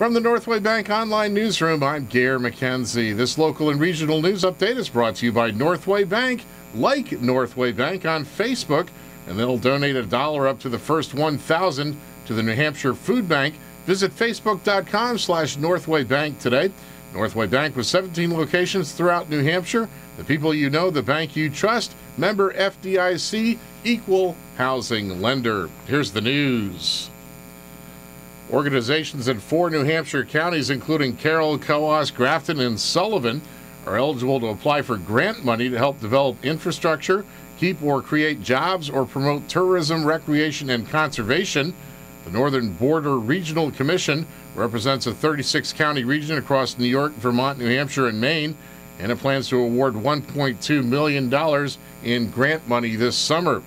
From the Northway Bank Online Newsroom, I'm Gare McKenzie. This local and regional news update is brought to you by Northway Bank. Like Northway Bank on Facebook, and they'll donate $1 up to the first 1,000 to the New Hampshire Food Bank. Visit facebook.com/Northway Bank today. Northway Bank with 17 locations throughout New Hampshire. The people you know, the bank you trust. Member FDIC, equal housing lender. Here's the news. Organizations in 4 New Hampshire counties, including Carroll, Coos, Grafton, and Sullivan, are eligible to apply for grant money to help develop infrastructure, keep or create jobs, or promote tourism, recreation, and conservation. The Northern Border Regional Commission represents a 36-county region across New York, Vermont, New Hampshire, and Maine, and it plans to award $1.2 million in grant money this summer.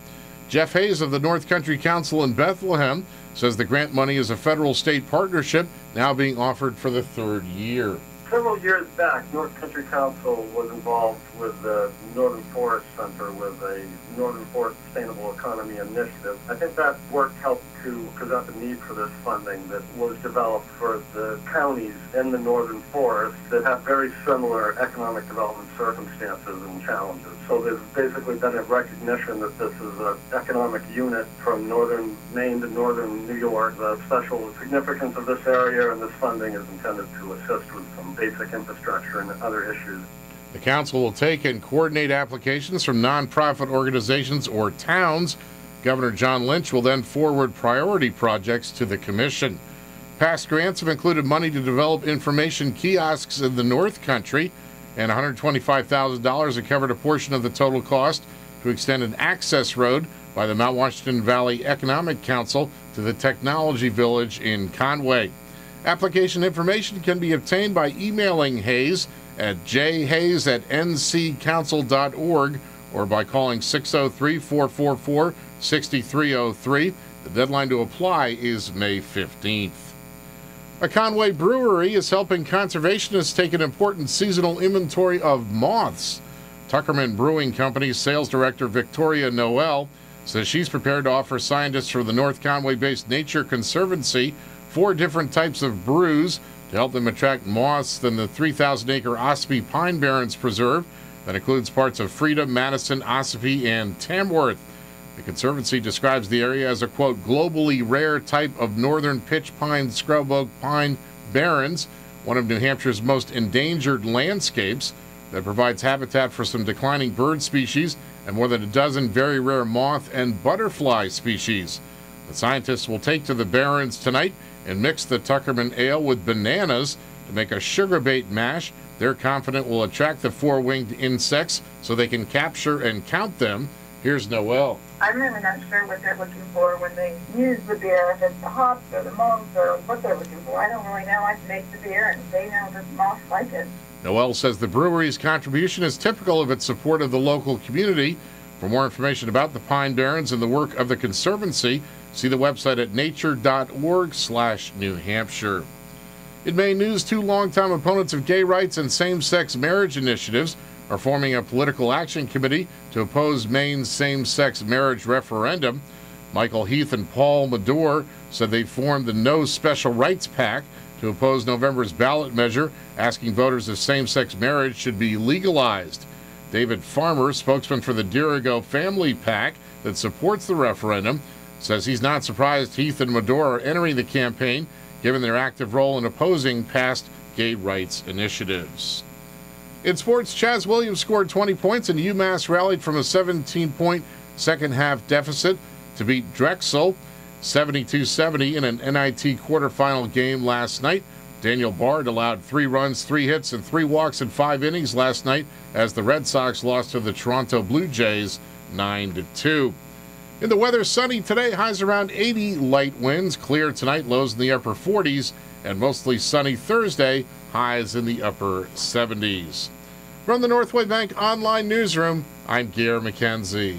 Jeff Hayes of the North Country Council in Bethlehem says the grant money is a federal-state partnership now being offered for the 3rd year. Several years back, North Country Council was involved with the Northern Forest Center with a Northern Forest Sustainable Economy Initiative. I think that work helped to present the need for this funding that was developed for the counties in the Northern Forest that have very similar economic development circumstances and challenges. So there's basically been a recognition that this is an economic unit from northern Maine to northern New York. The special significance of this area and this funding is intended to assist with some basic infrastructure and other issues. The council will take and coordinate applications from nonprofit organizations or towns. Governor John Lynch will then forward priority projects to the commission. Past grants have included money to develop information kiosks in the North Country, and $125,000 that covered a portion of the total cost to extend an access road by the Mount Washington Valley Economic Council to the Technology Village in Conway. Application information can be obtained by emailing Hayes at jhayes@nccouncil.org or by calling 603-444-6303. The deadline to apply is May 15th. A Conway brewery is helping conservationists take an important seasonal inventory of moths. Tuckerman Brewing Company's sales director Victoria Noel says she's prepared to offer scientists from the North Conway-based Nature Conservancy 4 different types of brews to help them attract moths than the 3,000-acre Ossipee Pine Barrens Preserve that includes parts of Freedom, Madison, Ossipee, and Tamworth. The Conservancy describes the area as a, quote, globally rare type of northern pitch pine scrub oak pine barrens, one of New Hampshire's most endangered landscapes that provides habitat for some declining bird species and more than a dozen very rare moth and butterfly species. The scientists will take to the barrens tonight and mix the Tuckerman ale with bananas to make a sugar bait mash. They're confident will attract the 4-winged insects so they can capture and count them. Here's Noel. I'm really not sure what they're looking for when they use the beer, if it's the hops or the malts or what they're looking for. I don't really know. I make the beer and they know the moths like it. Noel says the brewery's contribution is typical of its support of the local community. For more information about the Pine Barrens and the work of the Conservancy, see the website at nature.org/New Hampshire. In May news, 2 longtime opponents of gay rights and same-sex marriage initiatives are forming a political action committee to oppose Maine's same-sex marriage referendum. Michael Heath and Paul Madore said they formed the No Special Rights PAC to oppose November's ballot measure asking voters if same-sex marriage should be legalized. David Farmer, spokesman for the Dirigo Family PAC that supports the referendum, says he's not surprised Heath and Madore are entering the campaign given their active role in opposing past gay rights initiatives. In sports, Chaz Williams scored 20 points and UMass rallied from a 17-point second-half deficit to beat Drexel 72-70 in an NIT quarterfinal game last night. Daniel Bard allowed 3 runs, 3 hits, and 3 walks in 5 innings last night as the Red Sox lost to the Toronto Blue Jays 9-2. In the weather, sunny today, highs around 80, light winds. Clear tonight, lows in the upper 40s, and mostly sunny Thursday, highs in the upper 70s. From the Northway Bank Online Newsroom, I'm Gare McKenzie.